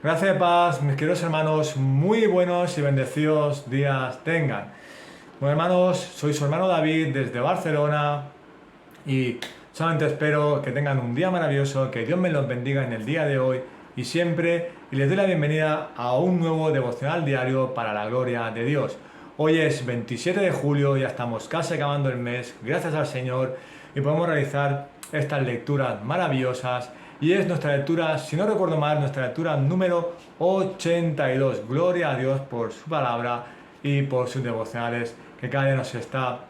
Gracias de paz, mis queridos hermanos, muy buenos y bendecidos días tengan. Bueno, hermanos, soy su hermano David desde Barcelona y solamente espero que tengan un día maravilloso, que Dios me los bendiga en el día de hoy y siempre, y les doy la bienvenida a un nuevo devocional diario para la gloria de Dios. Hoy es 27 de julio, ya estamos casi acabando el mes, gracias al Señor, y podemos realizar estas lecturas maravillosas. Y es nuestra lectura, si no recuerdo mal, nuestra lectura número 82. Gloria a Dios por su palabra y por sus devocionales, que cada día nos está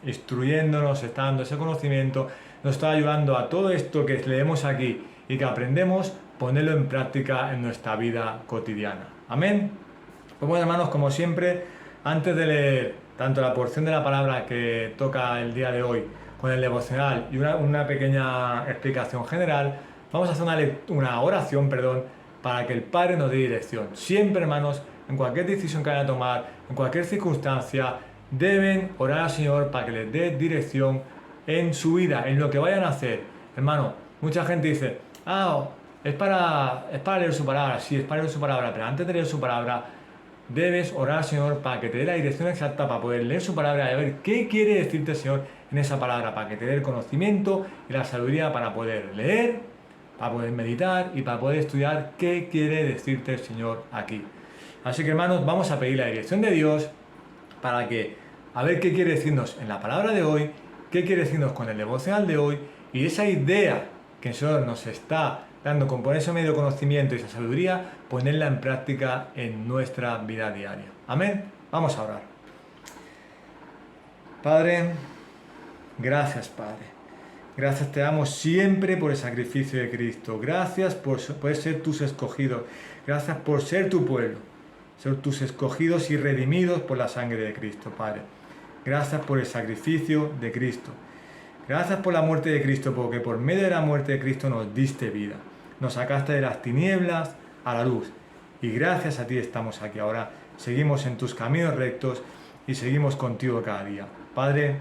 instruyendo, nos está dando ese conocimiento, nos está ayudando a todo esto que leemos aquí y que aprendemos, ponerlo en práctica en nuestra vida cotidiana. Amén. Pues bueno, hermanos, como siempre, antes de leer tanto la porción de la palabra que toca el día de hoy, con el devocional y una pequeña explicación general, vamos a hacer una oración, para que el Padre nos dé dirección. Siempre, hermanos, en cualquier decisión que vayan a tomar, en cualquier circunstancia, deben orar al Señor para que les dé dirección en su vida, en lo que vayan a hacer. Hermano, mucha gente dice, es para leer su palabra. Sí, es para leer su palabra, pero antes de leer su palabra, debes orar al Señor para que te dé la dirección exacta para poder leer su palabra y ver qué quiere decirte el Señor en esa palabra, para que te dé el conocimiento y la sabiduría para poder leer, para poder meditar y para poder estudiar qué quiere decirte el Señor aquí. Así que, hermanos, vamos a pedir la dirección de Dios para que, a ver qué quiere decirnos en la palabra de hoy, qué quiere decirnos con el devocional de hoy, y esa idea que el Señor nos está dando con poner ese medio conocimiento y esa sabiduría, ponerla en práctica en nuestra vida diaria. Amén. Vamos a orar. Padre, gracias, Padre. Gracias te damos siempre por el sacrificio de Cristo. Gracias por ser tus escogidos. Gracias por ser tu pueblo. Ser tus escogidos y redimidos por la sangre de Cristo, Padre. Gracias por el sacrificio de Cristo. Gracias por la muerte de Cristo, porque por medio de la muerte de Cristo nos diste vida. Nos sacaste de las tinieblas a la luz. Y gracias a ti estamos aquí ahora. Seguimos en tus caminos rectos y seguimos contigo cada día. Padre,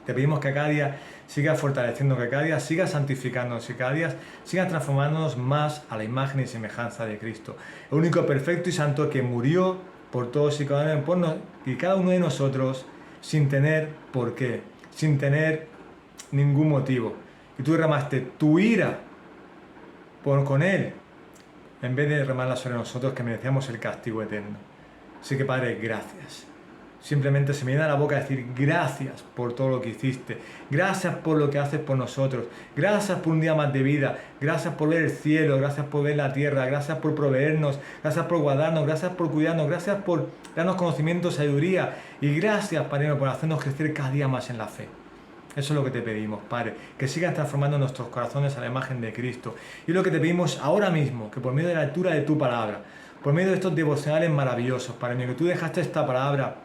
te pedimos que cada día sigas fortaleciendo, que cada día sigas santificándonos y cada día sigas transformándonos más a la imagen y semejanza de Cristo. El único perfecto y santo que murió por todos y cada uno de nosotros sin tener por qué, sin tener ningún motivo. Y tú derramaste tu ira con Él, en vez de derramarla sobre nosotros que merecíamos el castigo eterno. Así que, Padre, gracias. Simplemente se me llena la boca decir gracias por todo lo que hiciste. Gracias por lo que haces por nosotros. Gracias por un día más de vida. Gracias por ver el cielo. Gracias por ver la tierra. Gracias por proveernos. Gracias por guardarnos. Gracias por cuidarnos. Gracias por darnos conocimiento, sabiduría. Y gracias, Padre, por hacernos crecer cada día más en la fe. Eso es lo que te pedimos, Padre, que sigas transformando nuestros corazones a la imagen de Cristo. Y lo que te pedimos ahora mismo, que por medio de la lectura de tu palabra, por medio de estos devocionales maravillosos, Padre mío, que tú dejaste esta palabra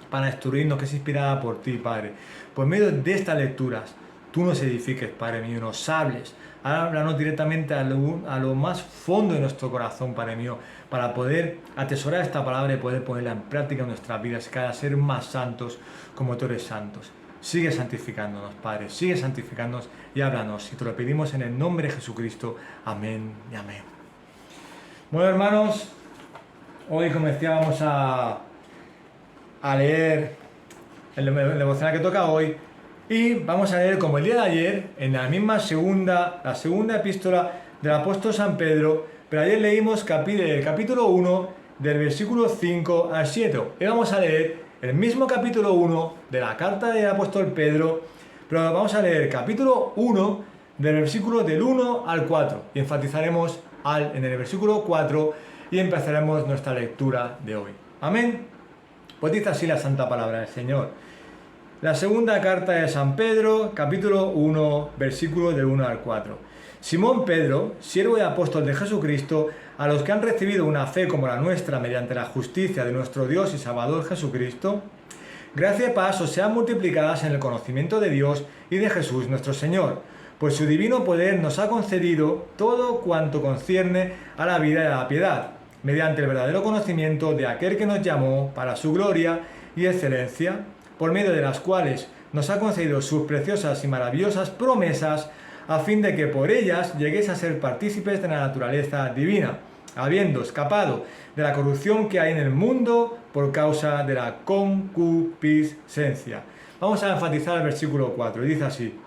para instruirnos, que es inspirada por ti, Padre. Por medio de estas lecturas, tú nos edifiques, Padre mío, nos hables. Háblanos directamente a lo más fondo de nuestro corazón, Padre mío, para poder atesorar esta palabra y poder ponerla en práctica en nuestras vidas y cada vez ser más santos como tú eres santos. Sigue santificándonos, Padre, sigue santificándonos y háblanos. Y te lo pedimos en el nombre de Jesucristo. Amén y amén. Bueno, hermanos, hoy, como decía, vamos a leer el devocional que toca hoy. Y vamos a leer, como el día de ayer, en la misma la segunda epístola del apóstol San Pedro. Pero ayer leímos el capítulo 1, del versículo 5 al 7. Y vamos a leer el mismo capítulo 1 de la carta del apóstol Pedro, pero vamos a leer el capítulo 1 del versículo del 1 al 4 y enfatizaremos en el versículo 4 y empezaremos nuestra lectura de hoy. Amén. Pues dice así la santa palabra del Señor. La segunda carta de San Pedro, capítulo 1, versículo del 1 al 4. Simón Pedro, siervo y apóstol de Jesucristo, a los que han recibido una fe como la nuestra mediante la justicia de nuestro Dios y Salvador Jesucristo, gracia y paz os sean multiplicadas en el conocimiento de Dios y de Jesús nuestro Señor, pues su divino poder nos ha concedido todo cuanto concierne a la vida y a la piedad, mediante el verdadero conocimiento de aquel que nos llamó para su gloria y excelencia, por medio de las cuales nos ha concedido sus preciosas y maravillosas promesas, a fin de que por ellas lleguéis a ser partícipes de la naturaleza divina, habiendo escapado de la corrupción que hay en el mundo por causa de la concupiscencia. Vamos a enfatizar el versículo 4, y dice así: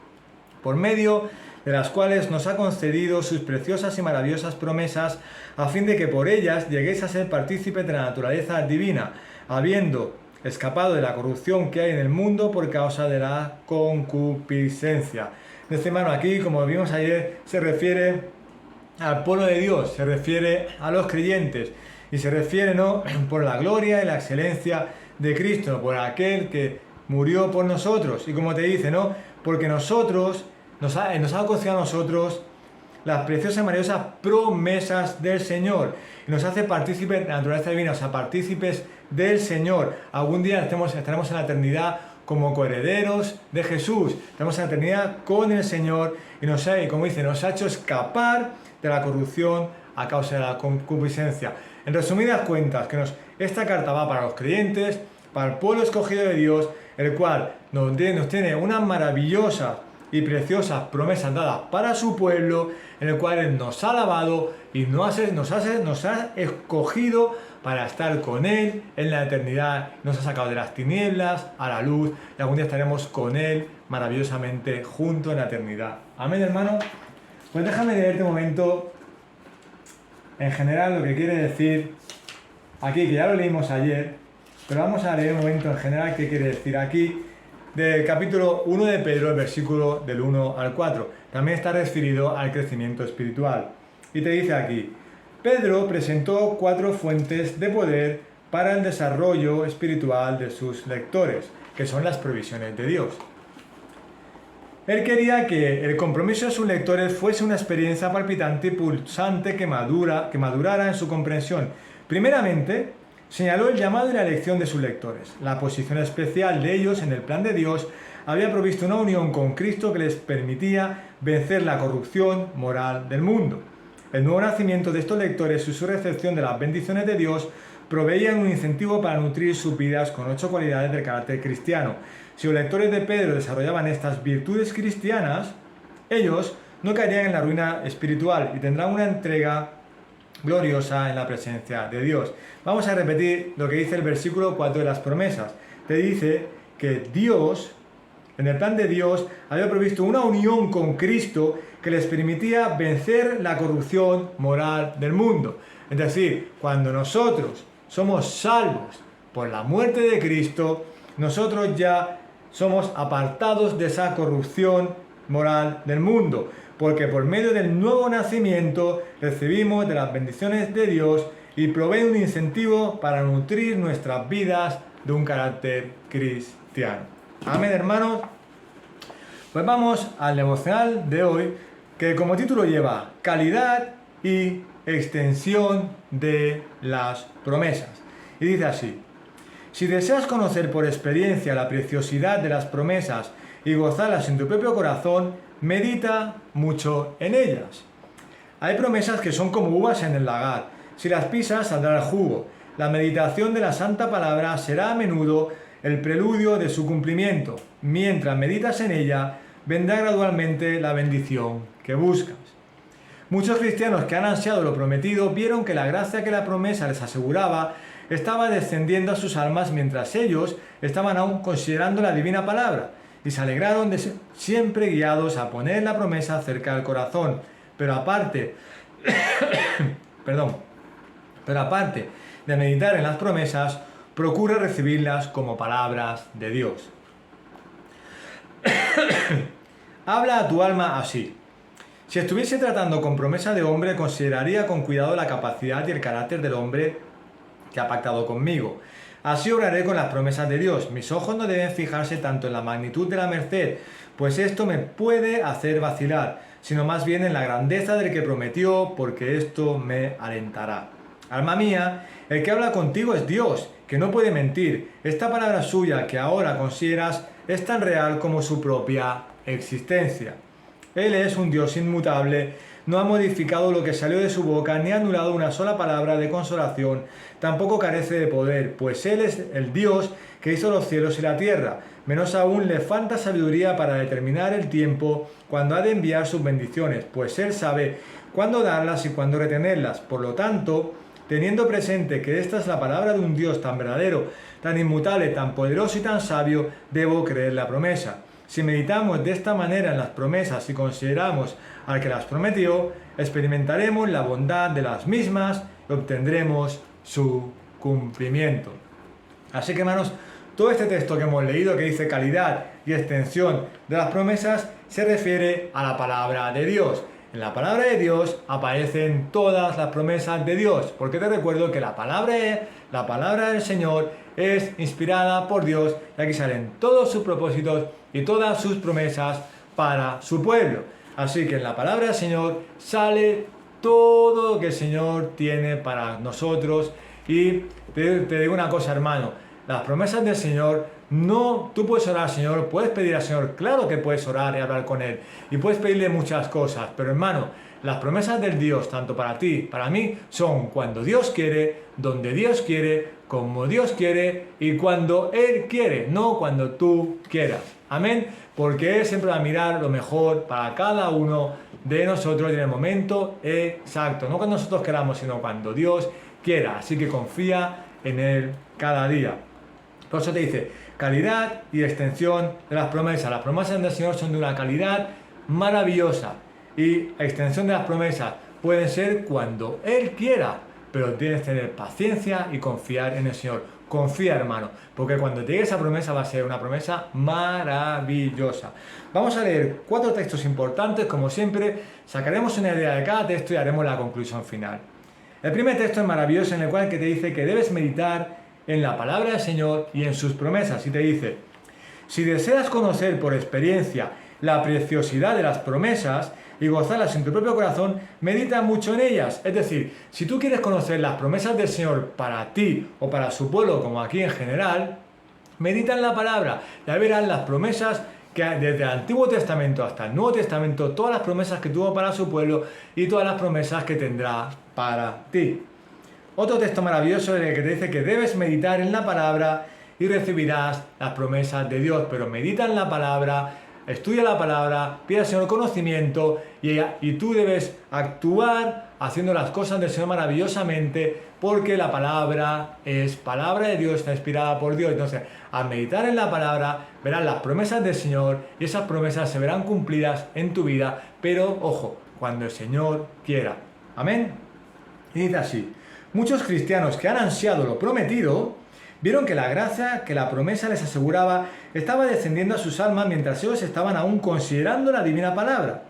por medio de las cuales nos ha concedido sus preciosas y maravillosas promesas, a fin de que por ellas lleguéis a ser partícipes de la naturaleza divina, habiendo escapado de la corrupción que hay en el mundo por causa de la concupiscencia. Este hermano aquí, como vimos ayer, se refiere al pueblo de Dios, se refiere a los creyentes, y se refiere, ¿no?, por la gloria y la excelencia de Cristo, por aquel que murió por nosotros, y como te dice, ¿no?, porque nosotros nos ha concedido a nosotros las preciosas y maravillosas promesas del Señor, y nos hace partícipes de la naturaleza divina, o sea, partícipes del Señor. Algún día estaremos en la eternidad como coherederos de Jesús, estaremos en la eternidad con el Señor, y como dice, nos ha hecho escapar de la corrupción a causa de la concupiscencia. En resumidas cuentas, esta carta va para los creyentes, para el pueblo escogido de Dios, el cual nos tiene unas maravillosas y preciosas promesas dadas para su pueblo, en el cual Él nos ha lavado y nos ha escogido para estar con Él en la eternidad. Nos ha sacado de las tinieblas a la luz, y algún día estaremos con Él maravillosamente juntos en la eternidad. Amén, hermano. Pues déjame leerte un momento en general lo que quiere decir aquí, que ya lo leímos ayer, pero vamos a leer un momento en general qué quiere decir aquí, del capítulo 1 de Pedro, el versículo del 1 al 4. También está referido al crecimiento espiritual. Y te dice aquí: Pedro presentó 4 fuentes de poder para el desarrollo espiritual de sus lectores, que son las provisiones de Dios. Él quería que el compromiso de sus lectores fuese una experiencia palpitante y pulsante que madurara en su comprensión. Primeramente, señaló el llamado y la elección de sus lectores. La posición especial de ellos en el plan de Dios había provisto una unión con Cristo que les permitía vencer la corrupción moral del mundo. El nuevo nacimiento de estos lectores y su recepción de las bendiciones de Dios proveían un incentivo para nutrir sus vidas con 8 cualidades del carácter cristiano. Si los lectores de Pedro desarrollaban estas virtudes cristianas, ellos no caerían en la ruina espiritual y tendrán una entrega gloriosa en la presencia de Dios. Vamos a repetir lo que dice el versículo 4 de las promesas. Te dice que Dios, en el plan de Dios, había provisto una unión con Cristo que les permitía vencer la corrupción moral del mundo. Es decir, cuando nosotros somos salvos por la muerte de Cristo, nosotros ya somos apartados de esa corrupción moral del mundo, porque por medio del nuevo nacimiento recibimos de las bendiciones de Dios y provee un incentivo para nutrir nuestras vidas de un carácter cristiano. Amén, hermanos. Pues vamos al devocional de hoy, que como título lleva calidad y extensión de las promesas. Y dice así: si deseas conocer por experiencia la preciosidad de las promesas y gozarlas en tu propio corazón, medita mucho en ellas. Hay promesas que son como uvas en el lagar. Si las pisas, saldrá el jugo. La meditación de la Santa Palabra será a menudo el preludio de su cumplimiento. Mientras meditas en ella, vendrá gradualmente la bendición que buscas. Muchos cristianos que han ansiado lo prometido vieron que la gracia que la promesa les aseguraba estaba descendiendo a sus almas mientras ellos estaban aún considerando la divina palabra, y se alegraron de ser siempre guiados a poner la promesa cerca del corazón. Pero aparte de meditar en las promesas, procura recibirlas como palabras de Dios. Habla a tu alma así: si estuviese tratando con promesa de hombre, consideraría con cuidado la capacidad y el carácter del hombre que ha pactado conmigo. Así obraré con las promesas de Dios. Mis ojos no deben fijarse tanto en la magnitud de la merced, pues esto me puede hacer vacilar, sino más bien en la grandeza del que prometió, porque esto me alentará. Alma mía, el que habla contigo es Dios, que no puede mentir. Esta palabra suya que ahora consideras es tan real como su propia existencia. Él es un Dios inmutable, no ha modificado lo que salió de su boca, ni ha anulado una sola palabra de consolación, tampoco carece de poder, pues Él es el Dios que hizo los cielos y la tierra. menos aún le falta sabiduría para determinar el tiempo cuando ha de enviar sus bendiciones, pues Él sabe cuándo darlas y cuándo retenerlas. Por lo tanto, teniendo presente que esta es la palabra de un Dios tan verdadero, tan inmutable, tan poderoso y tan sabio, debo creer la promesa. Si meditamos de esta manera en las promesas y consideramos al que las prometió, experimentaremos la bondad de las mismas y obtendremos su cumplimiento. Así que, hermanos, todo este texto que hemos leído, que dice calidad y extensión de las promesas, se refiere a la palabra de Dios. En la palabra de Dios aparecen todas las promesas de Dios, porque te recuerdo que la palabra del Señor es inspirada por Dios, y aquí salen todos sus propósitos y todas sus promesas para su pueblo. Así que en la palabra del Señor sale todo lo que el Señor tiene para nosotros. Y te digo una cosa, hermano, las promesas del Señor, no, tú puedes orar al Señor, puedes pedir al Señor, claro que puedes orar y hablar con Él, y puedes pedirle muchas cosas, pero hermano, las promesas del Dios, tanto para ti, para mí, son cuando Dios quiere, donde Dios quiere, como Dios quiere y cuando Él quiere, no cuando tú quieras. Amén, porque Él siempre va a mirar lo mejor para cada uno de nosotros en el momento exacto, no cuando nosotros queramos, sino cuando Dios quiera. Así que confía en Él cada día. Por eso te dice, calidad y extensión de las promesas. Las promesas del Señor son de una calidad maravillosa. Y la extensión de las promesas puede ser cuando Él quiera, pero tienes que tener paciencia y confiar en el Señor. Confía, hermano, porque cuando te llegue esa promesa va a ser una promesa maravillosa. Vamos a leer 4 textos importantes, como siempre, sacaremos una idea de cada texto y haremos la conclusión final. El primer texto es maravilloso, en el cual que te dice que debes meditar en la palabra del Señor y en sus promesas. Y te dice, si deseas conocer por experiencia la preciosidad de las promesas y gozarlas en tu propio corazón, medita mucho en ellas. Es decir, si tú quieres conocer las promesas del Señor para ti o para su pueblo, como aquí en general, medita en la palabra. Ya verás las promesas que desde el Antiguo Testamento hasta el Nuevo Testamento, todas las promesas que tuvo para su pueblo y todas las promesas que tendrá para ti. Otro texto maravilloso en el que te dice que debes meditar en la palabra y recibirás las promesas de Dios. Pero medita en la palabra, estudia la palabra, pide al Señor conocimiento y tú debes actuar haciendo las cosas del Señor maravillosamente, porque la palabra es palabra de Dios, está inspirada por Dios. Entonces, al meditar en la palabra, verás las promesas del Señor y esas promesas se verán cumplidas en tu vida, pero ojo, cuando el Señor quiera. Amén. Y dice así, muchos cristianos que han ansiado lo prometido, vieron que la gracia que la promesa les aseguraba estaba descendiendo a sus almas mientras ellos estaban aún considerando la divina palabra.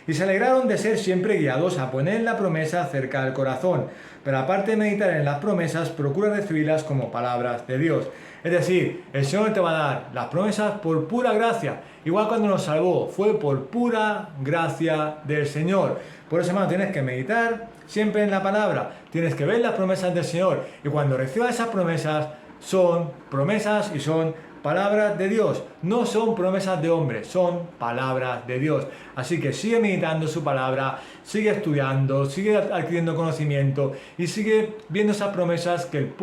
Y se alegraron de ser siempre guiados a poner la promesa cerca del corazón. Pero aparte de meditar en las promesas, procura recibirlas como palabras de Dios. Es decir, el Señor te va a dar las promesas por pura gracia. Igual cuando nos salvó, fue por pura gracia del Señor. Por eso, hermano, tienes que meditar siempre en la palabra. Tienes que ver las promesas del Señor. Y cuando recibas esas promesas, son promesas y son palabras de Dios, no son promesas de hombres, son palabras de Dios. Así que sigue meditando su palabra, sigue estudiando, sigue adquiriendo conocimiento y sigue viendo esas promesas que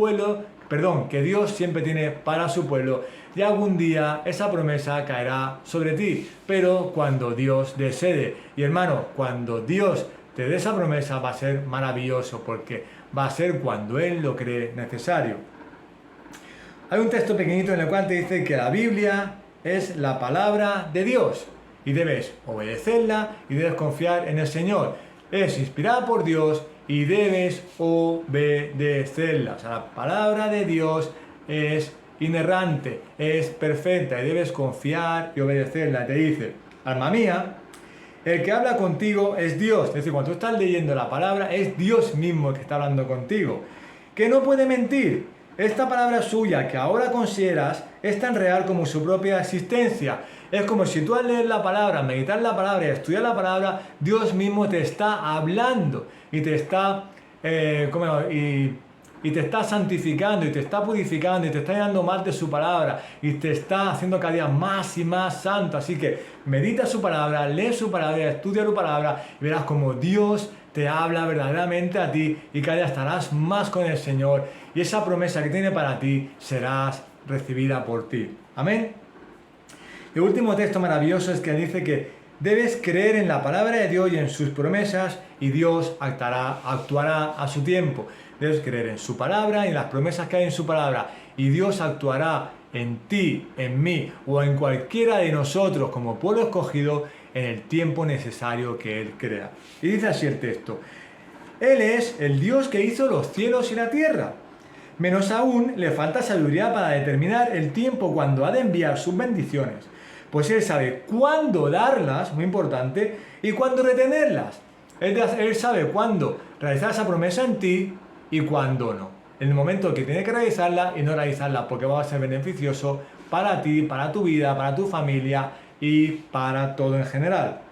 que Dios siempre tiene para su pueblo. Y algún día esa promesa caerá sobre ti, pero cuando Dios desee. Y hermano, cuando Dios te dé esa promesa va a ser maravilloso, porque va a ser cuando Él lo cree necesario. Hay un texto pequeñito en el cual te dice que la Biblia es la palabra de Dios y debes obedecerla y debes confiar en el Señor. Es inspirada por Dios y debes obedecerla. O sea, la palabra de Dios es inerrante, es perfecta y debes confiar y obedecerla. Te dice, alma mía, el que habla contigo es Dios. Es decir, cuando tú estás leyendo la palabra, es Dios mismo el que está hablando contigo, que no puede mentir. Esta palabra suya que ahora consideras es tan real como su propia existencia. Es como si tú al leer la palabra, meditar la palabra y estudiar la palabra, Dios mismo te está hablando y te está, y te está santificando y te está purificando y te está llenando más de su palabra y te está haciendo cada día más y más santo. Así que medita su palabra, lee su palabra, estudia su palabra y verás como Dios te habla verdaderamente a ti y cada día estarás más con el Señor y esa promesa que tiene para ti serás recibida por ti. Amén. El último texto maravilloso es que dice que debes creer en la palabra de Dios y en sus promesas y Dios actuará a su tiempo. Debes creer en su palabra y en las promesas que hay en su palabra y Dios actuará en ti, en mí o en cualquiera de nosotros como pueblo escogido en el tiempo necesario que Él crea. Y dice así el texto: Él es el Dios que hizo los cielos y la tierra. Menos aún le falta sabiduría para determinar el tiempo cuando ha de enviar sus bendiciones, pues Él sabe cuándo darlas, muy importante, y cuándo retenerlas. Él sabe cuándo realizar esa promesa en ti y cuándo no. En el momento que tiene que realizarla y no realizarla, porque va a ser beneficioso para ti, para tu vida, para tu familia y para todo en general.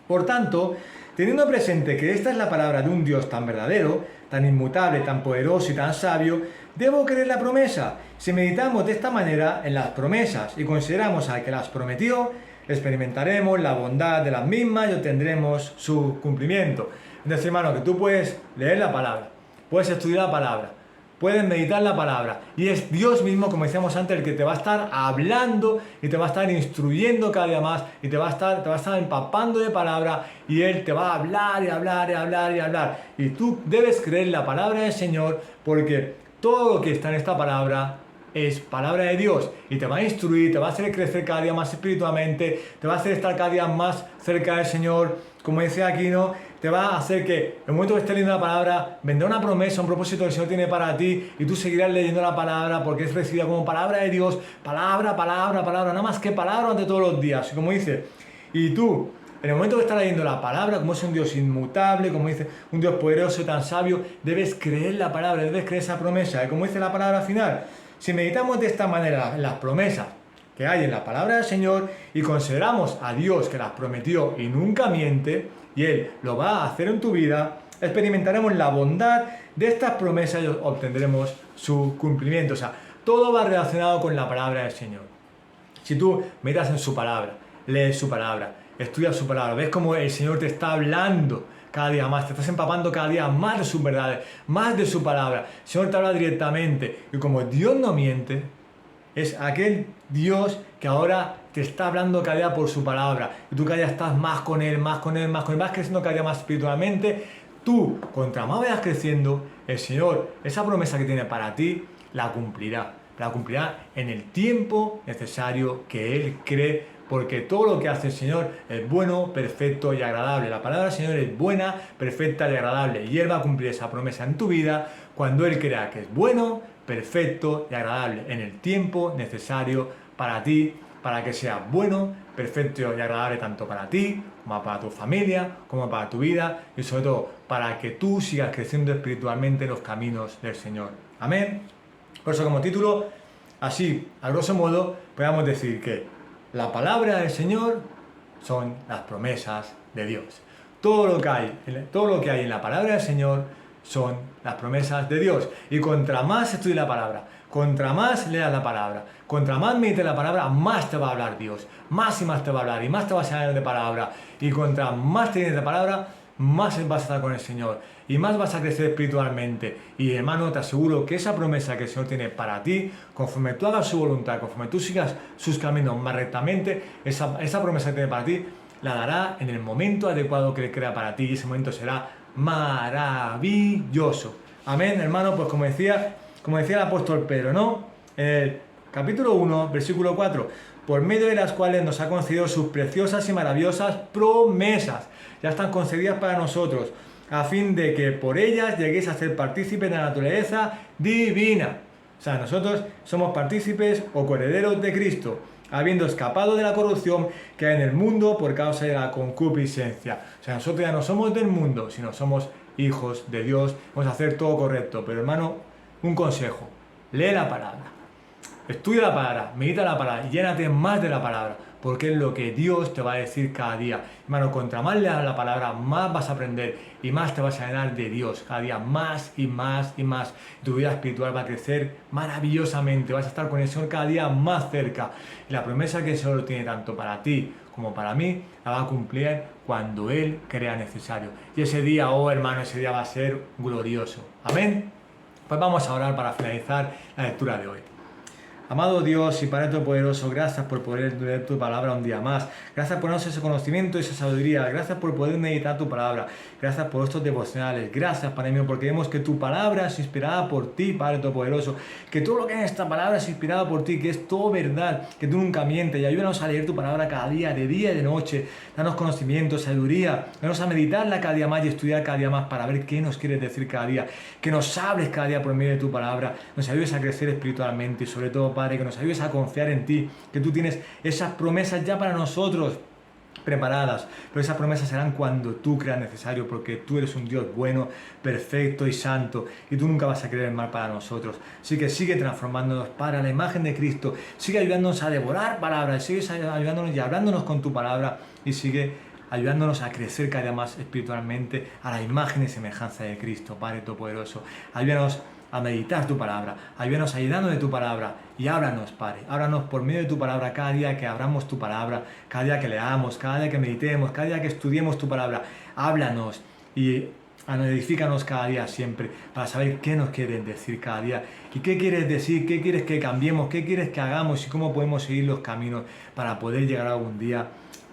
Por tanto, teniendo presente que esta es la palabra de un Dios tan verdadero, tan inmutable, tan poderoso y tan sabio, debo creer la promesa. Si meditamos de esta manera en las promesas y consideramos al que las prometió, experimentaremos la bondad de las mismas y obtendremos su cumplimiento. Es decir, hermano, que tú puedes leer la palabra, puedes estudiar la palabra, puedes meditar la palabra y es Dios mismo, como decíamos antes, el que te va a estar hablando y te va a estar instruyendo cada día más y te va a estar empapando de palabra y Él te va a hablar y hablar y hablar y hablar. Y tú debes creer la palabra del Señor porque todo lo que está en esta palabra es palabra de Dios y te va a instruir, te va a hacer crecer cada día más espiritualmente, te va a hacer estar cada día más cerca del Señor. Como decía Aquino, te va a hacer que en el momento que estés leyendo la palabra, vendrá una promesa, un propósito que el Señor tiene para ti y tú seguirás leyendo la palabra porque es recibida como palabra de Dios, palabra, palabra, palabra, nada más que palabra ante todos los días. Y como dice, y tú, en el momento que estás leyendo la palabra, como es un Dios inmutable, como dice, un Dios poderoso y tan sabio, debes creer la palabra, debes creer esa promesa. Y como dice la palabra final, si meditamos de esta manera en las promesas que hay en la palabra del Señor y consideramos a Dios que las prometió y nunca miente, y Él lo va a hacer en tu vida, experimentaremos la bondad de estas promesas y obtendremos su cumplimiento. O sea, todo va relacionado con la palabra del Señor. Si tú meditas en su palabra, lees su palabra, estudias su palabra, ves cómo el Señor te está hablando cada día más, te estás empapando cada día más de sus verdades, más de su palabra. El Señor te habla directamente y como Dios no miente, es aquel Dios que ahora te está hablando cada día por su palabra. Y tú cada día estás más con Él, más con Él, más con Él, vas creciendo cada día más espiritualmente. Tú, contra más vayas creciendo, el Señor, esa promesa que tiene para ti, la cumplirá. La cumplirá en el tiempo necesario que Él cree, porque todo lo que hace el Señor es bueno, perfecto y agradable. La palabra del Señor es buena, perfecta y agradable. Y Él va a cumplir esa promesa en tu vida cuando Él crea que es bueno, perfecto y agradable en el tiempo necesario para ti, para que sea bueno, perfecto y agradable tanto para ti, como para tu familia, como para tu vida y sobre todo para que tú sigas creciendo espiritualmente en los caminos del Señor. Amén. Por eso como título, así, a grosso modo, podemos decir que la palabra del Señor son las promesas de Dios. Todo lo que hay en la palabra del Señor son las promesas de Dios. Y contra más estudies la palabra, contra más leas la palabra, contra más medites la palabra, más te va a hablar Dios. Más y más te va a hablar y más te vas a llenar de palabra. Y contra más te llenes de palabra, más vas a estar con el Señor y más vas a crecer espiritualmente. Y hermano, te aseguro que esa promesa que el Señor tiene para ti, conforme tú hagas su voluntad, conforme tú sigas sus caminos más rectamente, esa promesa que tiene para ti, la dará en el momento adecuado que Él crea para ti y ese momento será maravilloso. Amén, hermano. Pues como decía el apóstol Pedro, ¿no? En el capítulo 1, versículo 4, por medio de las cuales nos ha concedido sus preciosas y maravillosas promesas. Ya están concedidas para nosotros, a fin de que por ellas lleguéis a ser partícipes de la naturaleza divina. O sea, nosotros somos partícipes o coherederos de Cristo, habiendo escapado de la corrupción que hay en el mundo por causa de la concupiscencia. O sea, nosotros ya no somos del mundo, sino somos hijos de Dios. Vamos a hacer todo correcto. Pero hermano, un consejo: lee la palabra, estudia la palabra, medita la palabra, llénate más de la palabra, porque es lo que Dios te va a decir cada día. Hermano, contra más leas la palabra, más vas a aprender y más te vas a llenar de Dios cada día, más y más y más. Tu vida espiritual va a crecer maravillosamente, vas a estar con el Señor cada día más cerca. Y la promesa que el Señor tiene tanto para ti como para mí, la va a cumplir cuando Él crea necesario. Y ese día, oh hermano, ese día va a ser glorioso. Amén. Pues vamos a orar para finalizar la lectura de hoy. Amado Dios y Padre Todopoderoso, gracias por poder leer tu palabra un día más. Gracias por darnos ese conocimiento y esa sabiduría. Gracias por poder meditar tu palabra. Gracias por estos devocionales. Gracias, Padre mío, porque vemos que tu palabra es inspirada por ti, Padre Todopoderoso. Que todo lo que hay en esta palabra es inspirado por ti, que es todo verdad, que tú nunca mientes. Y ayúdanos a leer tu palabra cada día y de noche. Danos conocimiento, sabiduría. Danos a meditarla cada día más y estudiar cada día más para ver qué nos quieres decir cada día. Que nos hables cada día por medio de tu palabra. Nos ayudes a crecer espiritualmente y sobre todo, Padre, que nos ayudes a confiar en ti, que tú tienes esas promesas ya para nosotros preparadas, pero esas promesas serán cuando tú creas necesario, porque tú eres un Dios bueno, perfecto y santo, y tú nunca vas a querer el mal para nosotros. Así que sigue transformándonos para la imagen de Cristo, sigue ayudándonos a devorar palabras, sigue ayudándonos y hablándonos con tu palabra, y sigue ayudándonos a crecer cada día más espiritualmente a la imagen y semejanza de Cristo, Padre Todopoderoso. Ayúdanos a meditar tu palabra, ayúdanos a llenarnos de tu palabra y háblanos, Padre, háblanos por medio de tu palabra cada día que abramos tu palabra, cada día que leamos, cada día que meditemos, cada día que estudiemos tu palabra, háblanos y edifícanos cada día siempre para saber qué nos quieres decir cada día y qué quieres decir, qué quieres que cambiemos, qué quieres que hagamos y cómo podemos seguir los caminos para poder llegar algún día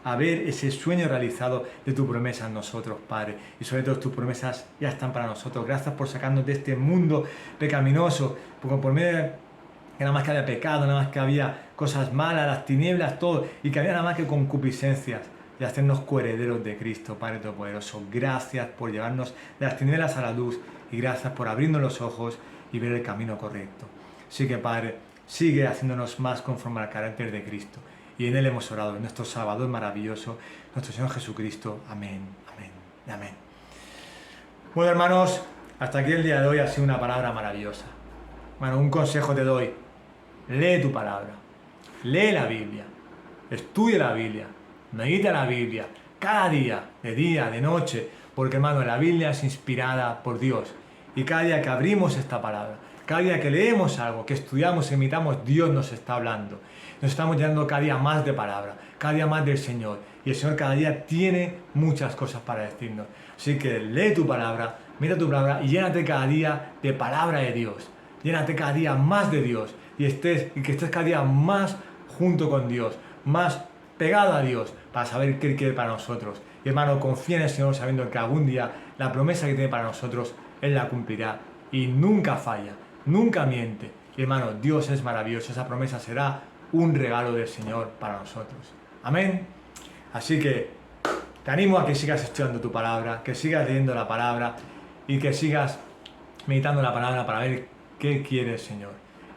a ver ese sueño realizado de tu promesa en nosotros, Padre. Y sobre todo tus promesas ya están para nosotros. Gracias por sacarnos de este mundo pecaminoso, porque por medio de que nada más que había pecado, nada más que había cosas malas, las tinieblas, todo, y que había nada más que concupiscencias, y hacernos coherederos de Cristo, Padre Todopoderoso. Gracias por llevarnos de las tinieblas a la luz, y gracias por abrirnos los ojos y ver el camino correcto. Así que, Padre, sigue haciéndonos más conforme al carácter de Cristo. Y en Él hemos orado, en nuestro Salvador maravilloso, nuestro Señor Jesucristo. Amén, amén y amén. Bueno, hermanos, hasta aquí el día de hoy ha sido una palabra maravillosa. Bueno, un consejo te doy. Lee tu palabra. Lee la Biblia. Estudia la Biblia. Medita la Biblia. Cada día, de noche. Porque, hermano, la Biblia es inspirada por Dios. Y cada día que abrimos esta palabra, cada día que leemos algo, que estudiamos, imitamos, Dios nos está hablando. Nos estamos llenando cada día más de palabra, cada día más del Señor. Y el Señor cada día tiene muchas cosas para decirnos. Así que lee tu palabra, mira tu palabra y llénate cada día de palabra de Dios. Llénate cada día más de Dios y que estés cada día más junto con Dios, más pegado a Dios para saber qué Él quiere para nosotros. Y hermano, confía en el Señor sabiendo que algún día la promesa que tiene para nosotros, Él la cumplirá y nunca falla, nunca miente. Y hermano, Dios es maravilloso, esa promesa será un regalo del Señor para nosotros. Amén. Así que te animo a que sigas estudiando tu palabra, que sigas leyendo la palabra y que sigas meditando la palabra para ver qué quiere el Señor.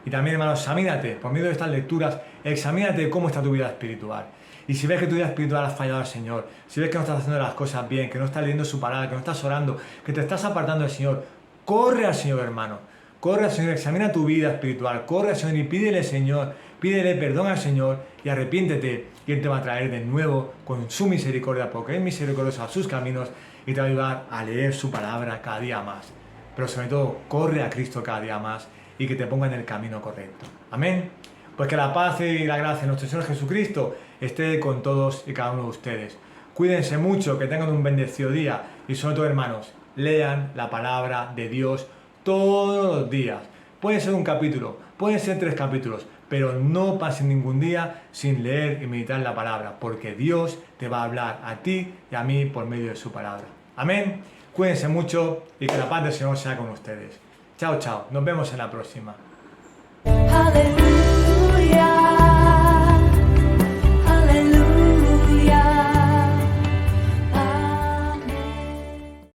Y también, hermano, examínate, por medio de estas lecturas, examínate cómo está tu vida espiritual. Y si ves que tu vida espiritual has fallado al Señor, si ves que no estás haciendo las cosas bien, que no estás leyendo su palabra, que no estás orando, que te estás apartando del Señor, corre al Señor, hermano. Corre al Señor, examina tu vida espiritual, corre al Señor y pídele perdón al Señor y arrepiéntete. Y Él te va a traer de nuevo con su misericordia, porque es misericordioso a sus caminos y te va a ayudar a leer su palabra cada día más. Pero sobre todo, corre a Cristo cada día más y que te ponga en el camino correcto. Amén. Pues que la paz y la gracia de nuestro Señor Jesucristo esté con todos y cada uno de ustedes. Cuídense mucho, que tengan un bendecido día y sobre todo, hermanos, lean la palabra de Dios todos los días. Puede ser un capítulo, pueden ser 3 capítulos, pero no pasen ningún día sin leer y meditar la palabra, porque Dios te va a hablar a ti y a mí por medio de su palabra. Amén. Cuídense mucho y que la paz del Señor sea con ustedes. Chao, chao. Nos vemos en la próxima.